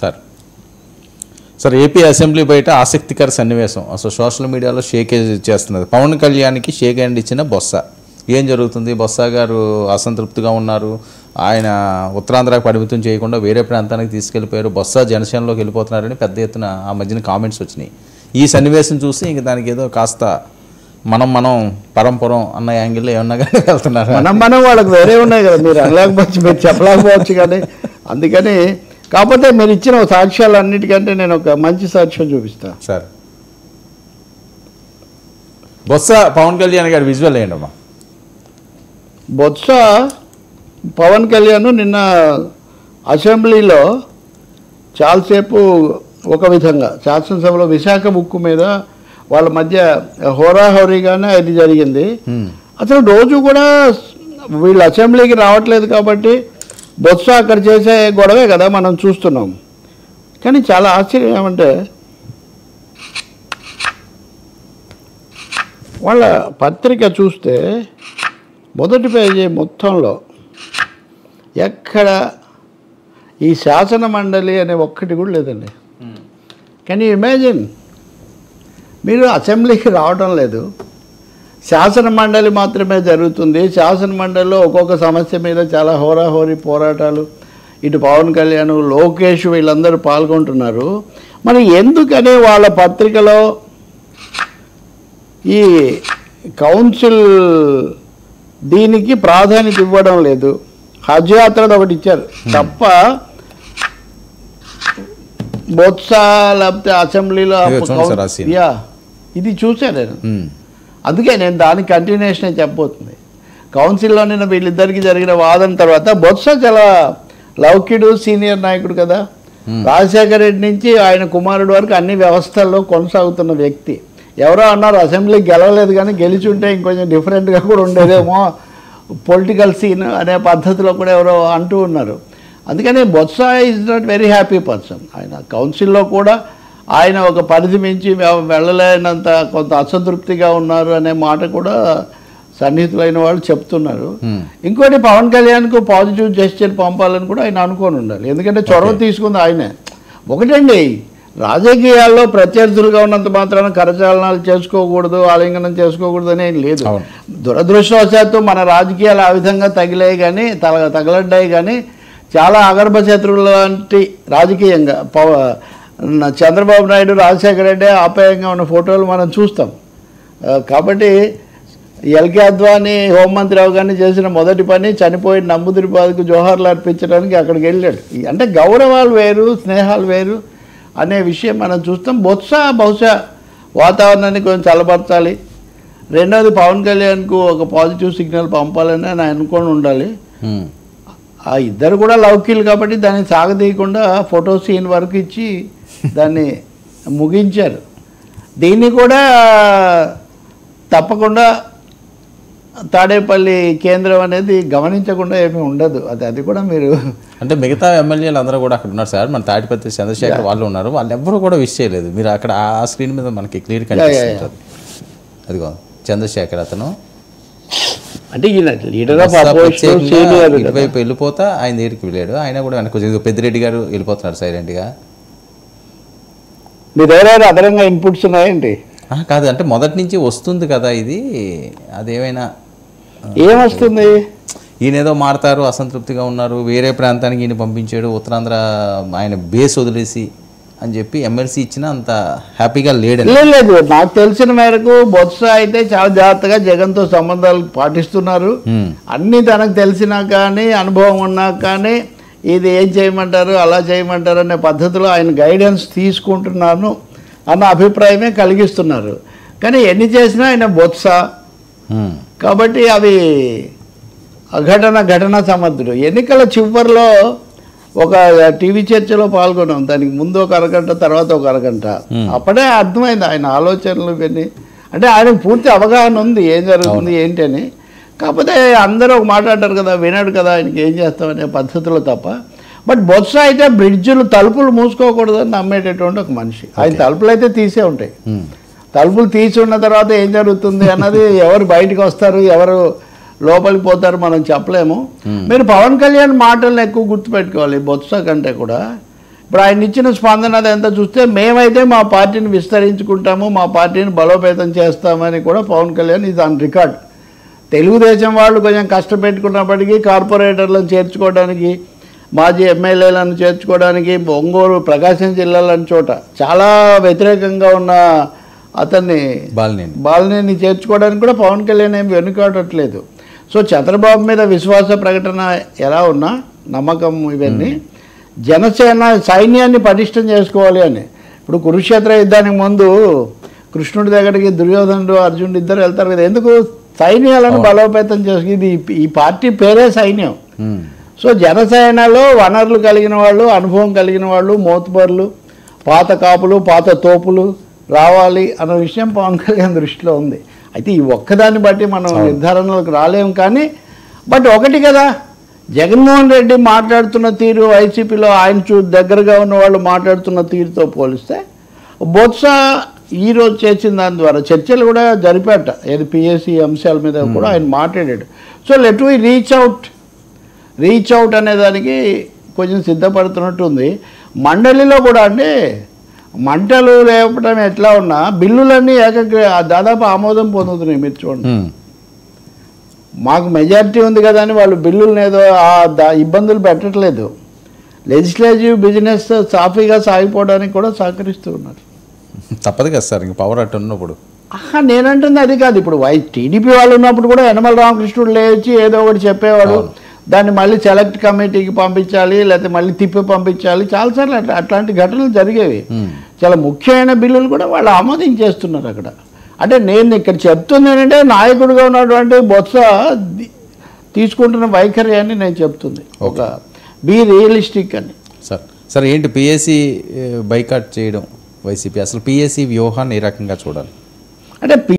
Sir sir AP assembly బయట ఆసక్తికర సన్నివేశం అసలు సోషల్ మీడియాలో షేక్ చేస్తున్నది. పవన్ కళ్యాణ్కి షేక్ హ్యాండ్ ఇచ్చిన బొత్స. ఏం జరుగుతుంది? బొత్స గారు అసంతృప్తిగా ఉన్నారు. ఆయన ఉత్తరాంధ్రకు పరిమితం చేయకుండా వేరే ప్రాంతానికి తీసుకెళ్ళిపోయారు. బొత్స జనసేనలోకి వెళ్ళిపోతున్నారని పెద్ద ఎత్తున ఆ మధ్యన కామెంట్స్ వచ్చినాయి. ఈ సన్నివేశం చూసి ఇంక దానికి ఏదో కాస్త మనం పరంపురం అన్న యాంగిల్లో ఏమన్నా కానీ వెళ్తున్నారు. మనం వాళ్ళకి వేరే ఉన్నాయి కదా, మీరు అనలేకపోవచ్చు, మీరు చెప్పలేకపోవచ్చు. కానీ అందుకని కాకపోతే మీరు ఇచ్చిన సాక్ష్యాలు అన్నిటికంటే నేను ఒక మంచి సాక్ష్యం చూపిస్తాను సార్. బొత్స పవన్ కళ్యాణ్ గారి విజువల్ ఏంటమ్మా? బొత్స పవన్ కళ్యాణ్ నిన్న అసెంబ్లీలో చాలాసేపు ఒక విధంగా శాసనసభలో విశాఖ ఉక్కు మీద వాళ్ళ మధ్య హోరాహోరీగానే అది జరిగింది. అసలు రోజు కూడా వీళ్ళు అసెంబ్లీకి రావట్లేదు కాబట్టి బొత్స అక్కడ చేసే గొడవే కదా మనం చూస్తున్నాం. కానీ చాలా ఆశ్చర్యం ఏమంటే వాళ్ళ పత్రిక చూస్తే మొదటి పేజీ మొత్తంలో ఎక్కడ ఈ శాసన మండలి అనే ఒక్కటి కూడా లేదండి. Can you imagine? మీరు అసెంబ్లీకి రావడం లేదు, శాసన మండలి మాత్రమే జరుగుతుంది. శాసన మండలిలో ఒక్కొక్క సమస్య మీద చాలా హోరాహోరీ పోరాటాలు, ఇటు పవన్ కళ్యాణ్, లోకేష్ వీళ్ళందరూ పాల్గొంటున్నారు. మరి ఎందుకని వాళ్ళ పత్రికలో ఈ కౌన్సిల్ దీనికి ప్రాధాన్యత ఇవ్వడం లేదు? హజ్ యాత్ర ఒకటి ఇచ్చారు తప్ప బొత్స లేకపోతే అసెంబ్లీలో ఇది చూశాను నేను. అందుకే నేను దానికి కంటిన్యూషన్ చెప్పబోతుంది. కౌన్సిల్లో నిన్న వీళ్ళిద్దరికి జరిగిన వాదన తర్వాత బొత్స చాలా లౌకిడు, సీనియర్ నాయకుడు కదా. రాజశేఖర రెడ్డి నుంచి ఆయన కుమారుడు వరకు అన్ని వ్యవస్థల్లో కొనసాగుతున్న వ్యక్తి. ఎవరో అన్నారు అసెంబ్లీకి గెలవలేదు కానీ గెలిచి ఉంటే ఇంకొంచెం డిఫరెంట్గా కూడా ఉండేదేమో పొలిటికల్ సీన్ అనే పద్ధతిలో కూడా ఎవరో అంటూ ఉన్నారు. అందుకని Botsa is not very happy person. ఆయన కౌన్సిల్లో కూడా ఆయన ఒక పరిధి మించి వెళ్ళలేనంత కొంత అసంతృప్తిగా ఉన్నారు అనే మాట కూడా సన్నిహితులైన వాళ్ళు చెప్తున్నారు. ఇంకోటి పవన్ కళ్యాణ్కు పాజిటివ్ జెస్చర్ పంపాలని కూడా ఆయన అనుకొని ఉండాలి. ఎందుకంటే చొరవ తీసుకుంది ఆయనే. ఒకటండి, రాజకీయాల్లో ప్రత్యర్థులుగా ఉన్నంత మాత్రాన కరచాలనాలు చేసుకోకూడదు, ఆలింగనం చేసుకోకూడదు అని ఏం లేదు. దురదృష్టవశాత్తు మన రాజకీయాలు ఆ విధంగా తగలడ్డాయి. కానీ చాలా అగర్భ శత్రువుల లాంటి రాజకీయంగా చంద్రబాబు నాయుడు, రాజశేఖర రెడ్డి ఆప్యాయంగా ఉన్న ఫోటోలు మనం చూస్తాం. కాబట్టి ఎల్కే అద్వానీ హోంమంత్రి అవగానే చేసిన మొదటి పని చనిపోయిన నంబూదిరిపాదకు జోహార్లు అర్పించడానికి అక్కడికి వెళ్ళాడు. అంటే గౌరవాలు వేరు, స్నేహాలు వేరు అనే విషయం మనం చూస్తాం. బహుశా వాతావరణాన్ని కొంచెం చల్లబరచాలి. రెండవది పవన్ కళ్యాణ్కు ఒక పాజిటివ్ సిగ్నల్ పంపాలని ఆయన అనుకొని ఉండాలి. ఆ ఇద్దరు కూడా లౌకీలు కాబట్టి దాన్ని సాగదీయకుండా ఫోటో సీన్ వరకు ఇచ్చి దాన్ని ముగించారు. దీన్ని కూడా తప్పకుండా తాడేపల్లి కేంద్రం అనేది గమనించకుండా ఏమీ ఉండదు. అది కూడా మీరు అంటే మిగతా ఎమ్మెల్యేలు అందరూ కూడా అక్కడ ఉన్నారు సార్. మన తాటిపత్రి చంద్రశేఖర్ వాళ్ళు ఉన్నారు, వాళ్ళు ఎవ్వరూ కూడా విష్ చేయలేదు. మీరు అక్కడ ఆ స్క్రీన్ మీద మనకి క్లియర్ కనిపిస్తుంది. అదిగో చంద్రశేఖర్ అతను అంటే ఇటువైపు వెళ్ళిపోతా ఆయన దగ్గరికి వెళ్ళాడు. ఆయన కూడా వెనక పెద్దిరెడ్డి గారు వెళ్ళిపోతున్నారు సైలెంట్గా. మీ దగ్గర అదనంగా ఇన్పుట్స్ ఉన్నాయండి? కాదు, అంటే మొదటి నుంచి వస్తుంది కదా ఇది. అదేమైనా ఏమొస్తుంది? ఈయన ఏదో మారుతారు, అసంతృప్తిగా ఉన్నారు, వేరే ప్రాంతానికి ఈయన పంపించాడు, ఉత్తరాంధ్ర ఆయన బేస్ వదిలేసి అని చెప్పి ఎమ్మెల్సీ ఇచ్చినా అంత హ్యాపీగా లేడు. లేదు, నాకు తెలిసిన మేరకు బొత్స అయితే చాలా జాగ్రత్తగా జగన్తో సంబంధాలు పాటిస్తున్నారు. అన్నీ తనకు తెలిసినా కానీ, అనుభవం ఉన్నా కానీ ఇది ఏం చేయమంటారు, అలా చేయమంటారు అనే పద్ధతిలో ఆయన గైడెన్స్ తీసుకుంటున్నాను అన్న అభిప్రాయమే కలిగిస్తున్నారు. కానీ ఎన్ని చేసినా ఆయన బొత్స కాబట్టి అవి ఘటన సమర్థుడు. ఎన్నికల చివరిలో ఒక టీవీ చర్చలో పాల్గొన్నాం. దానికి ముందు ఒక అరగంట, తర్వాత ఒక అరగంట. అప్పుడే అర్థమైంది ఆయన ఆలోచనలు ఇవన్నీ. అంటే ఆయనకు పూర్తి అవగాహన ఉంది ఏం జరుగుతుంది ఏంటి అని. కాకపోతే అందరూ ఒక మాట్లాడారు కదా, వినాడు కదా, ఆయనకి ఏం చేస్తామనే పద్ధతిలో తప్ప. బట్ బొత్స అయితే బ్రిడ్జులు తలుపులు మూసుకోకూడదని నమ్మేటటువంటి ఒక మనిషి. ఆయన తలుపులు అయితే తీసే ఉంటాయి. తలుపులు తీసి ఉన్న తర్వాత ఏం జరుగుతుంది అన్నది ఎవరు బయటకు వస్తారు, ఎవరు లోపలికి పోతారు మనం చెప్పలేము. మీరు పవన్ కళ్యాణ్ మాటలను ఎక్కువ గుర్తుపెట్టుకోవాలి బొత్స కంటే కూడా. ఇప్పుడు ఆయన ఇచ్చిన స్పందన అదంతా చూస్తే మేమైతే మా పార్టీని విస్తరించుకుంటాము, మా పార్టీని బలోపేతం చేస్తామని కూడా పవన్ కళ్యాణ్ ఇది ఆన్ రికార్డ్. తెలుగుదేశం వాళ్ళు కొంచెం కష్టపెట్టుకున్నప్పటికీ కార్పొరేటర్లను చేర్చుకోవడానికి, మాజీ ఎమ్మెల్యేలను చేర్చుకోవడానికి, ఒంగోలు ప్రకాశం జిల్లాలని చోట చాలా వ్యతిరేకంగా ఉన్న అతన్ని బాలినేని చేర్చుకోవడానికి కూడా పవన్ కళ్యాణ్ ఏమి వెనుకాడట్లేదు. సో చంద్రబాబు మీద విశ్వాస ప్రకటన ఎలా ఉన్నా, నమ్మకం ఇవన్నీ, జనసేన సైన్యాన్ని పటిష్టం చేసుకోవాలి అని. ఇప్పుడు కురుక్షేత్ర యుద్ధానికి ముందు కృష్ణుడి దగ్గరికి దుర్యోధనుడు అర్జునుడు ఇద్దరు వెళ్తారు కదా, ఎందుకు? సైన్యాలను బలోపేతం చేసి, ఇది ఈ పార్టీ పేరే సైన్యం. సో జనసేనలో వనరులు కలిగిన వాళ్ళు, అనుభవం కలిగిన వాళ్ళు, మోతుబర్లు, పాత కాపులు, పాత తోపులు రావాలి అన్న విషయం పవన్ కళ్యాణ్ దృష్టిలో ఉంది. అయితే ఈ ఒక్కదాన్ని బట్టి మనం నిర్ధారణలకు రాలేము. కానీ బట్ ఒకటి కదా, జగన్మోహన్ రెడ్డి మాట్లాడుతున్న తీరు, వైసీపీలో ఆయన దగ్గరగా ఉన్న వాళ్ళు మాట్లాడుతున్న తీరుతో పోలిస్తే బొత్స ఈరోజు చేసిన దాని ద్వారా చర్చలు కూడా జరిపాట. ఏది పిఎస్సి అంశాల మీద కూడా ఆయన మాట్లాడాడు. So let we reach out అనే దానికి కొంచెం సిద్ధపడుతున్నట్టు ఉంది. మండలిలో కూడా అంటే మంటలు లేపడం ఎట్లా ఉన్నా బిల్లులన్నీ దాదాపు ఆమోదం పొందుతున్నాయి. మీరు చూడండి, మాకు మెజారిటీ ఉంది కదా అని వాళ్ళు బిల్లులను ఏదో ఇబ్బందులు పెట్టట్లేదు. లెజిస్లేటివ్ బిజినెస్ సాఫీగా సాగిపోవడానికి కూడా సహకరిస్తూ ఉన్నారు. తప్పదు కదా సార్, ఇంక పవర్ అట్టు ఉన్నప్పుడు. నేనంటుంది అది కాదు. ఇప్పుడు టీడీపీ వాళ్ళు ఉన్నప్పుడు కూడా యనమల రామకృష్ణుడు లేచి ఏదో ఒకటి చెప్పేవాడు, దాన్ని మళ్ళీ సెలెక్ట్ కమిటీకి పంపించాలి, లేకపోతే మళ్ళీ తిప్పి పంపించాలి. చాలాసార్లు అట్లాంటి ఘటనలు జరిగేవి. చాలా ముఖ్యమైన బిల్లులు కూడా వాళ్ళు ఆమోదించేస్తున్నారు అక్కడ. అంటే నేను ఇక్కడ చెప్తుంది ఏంటంటే, నాయకుడిగా ఉన్నటువంటి బొత్స తీసుకుంటున్న వైఖరి అని నేను చెప్తుంది. ఒక బీ రియలిస్టిక్ అని. సార్ ఏంటి పిఎస్సి బైకాట్ చేయడం వైసీపీ, అసలు పిఎస్సి వ్యూహాన్ని ఏ రకంగా చూడాలి? అంటే